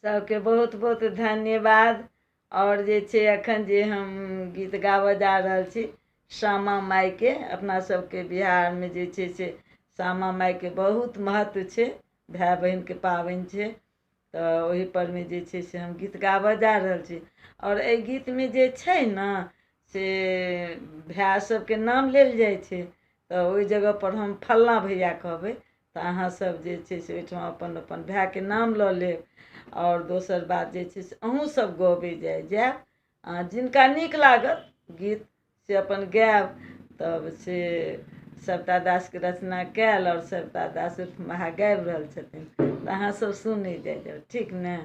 सबके बहुत बहुत धन्यवाद। और जे छै अखन जे हम गीत गाबऽ जा रहल छी श्यामा माइके, अपना सबके बिहारमे जे छै से श्यामा माइके बहुत महत्व छै, भाय बहिनके पाबनि छै, तऽ ओहीपरमे जे छै से हम गीत गाबऽ जा रहल छी। और एहि गीतमे जे छै ने से भाय सबके नाम लेल जाइ छै, तऽ ओहि जगहपर हम फल्लाँ भैया कहबै तऽ अहाँसब जे छै से ओहिठाम अपन अपन भायके नाम लऽ लेब। और दोसर बात जे छै से अहूँसब गबै जायब, जिनका नीक लागत गीत से अपन गायब। तब से सविता दासके रचना कयल और सविता दास वहाँ गाबि रहल छथिन, तऽ अहाँसब सुनै जायब, ठीक ने।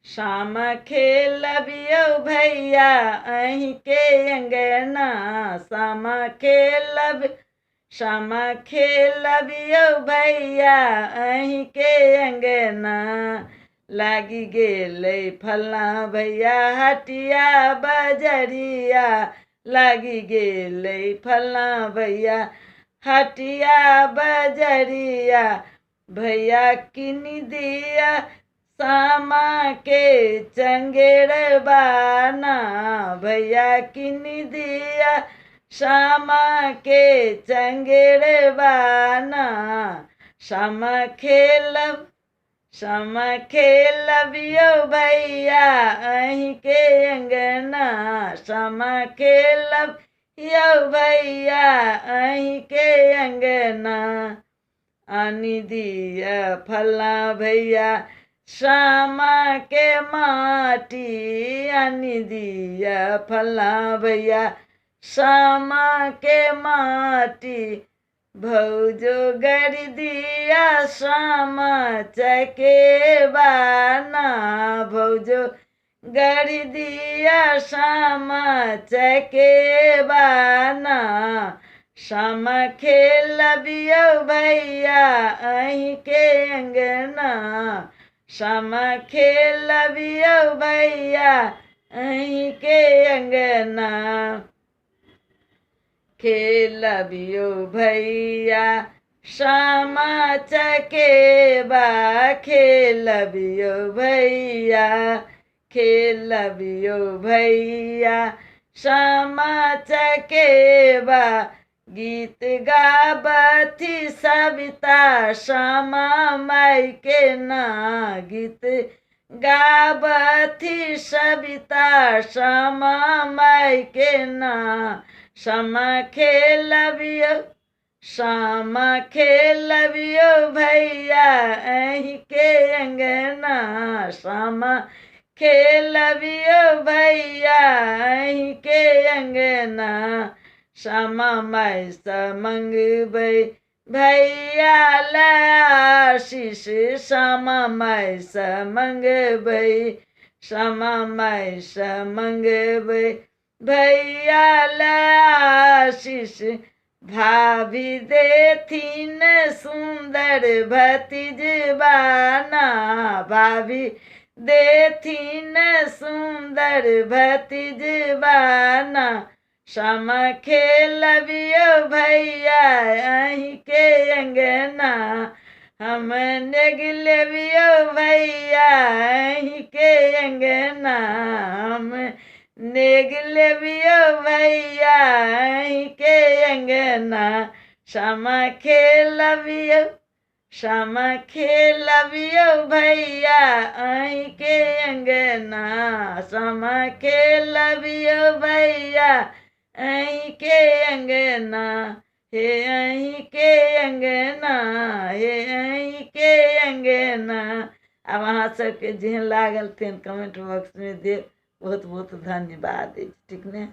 सामा खेलबियौ भैया अहींके अंगना, सामा खेलबियौ भैया अहींके अंगना, लागी गेलै फल्लाँ भैया हटिया बजरिया, लागी गेलै फल्लाँ भैया हटिया बजरिया, भैया किनी दिया सामा के चंगेरबा ना, भैया किनी दिया सामा के चंगेरबा ना, सामा खेलबियौ भैया अहींके अंगना, सामा खेलबियौ भैया अहींके अंगना, आनी दिया फल्लाँ भैया सामा के माटी, आनी दिया फल्लाँ भैया सामा के माटी, भौजो गढ़ दिया सामा चकेबा ना, भौजो गढ़ दिया सामा चकेबा ना, सामा खेलबियौ भैया अहींके अंगना, सामा खेलबियौ भैया अहींके अंगना, खेलबियौ भैया सामा चकेबा, खेलबियौ भैया सामा चकेबा, गीत गाबथी सविता श्यामा माई के ना, गीत गाबथी सविता श्यामा माई के ना, सामा खेलबियौ भैया अहींके अंगना, सामा खेलबियौ भैया अहींके अंगना, श्यामा माई सँ मंगबै भैया ले आशीष, श्यामा माई सँ मंगबै, श्यामा माई सँ मंगबै भैया ले आशीष, भाभी देथिन सुंदर भतीजबा ना, भाभी देथिन सुंदर भतीजबा ना, सामा खेलबियौ भैया अहींके अंगना, हम नेग लेबियौ भैया अहींके अंगना, हम नेग लेबियौ भैया अहींके अंगना, सामा खेलबियौ भैया अहींके अंगना, सामा खेलबियौ भैया अहींके अंगना, हे अहींके अंगना, हे अहींके अंगना। अब अहाँ सबके जेहन लागल तेहन कमेंट बॉक्स में देव। बहुत बहुत धन्यवाद, ठीक ने।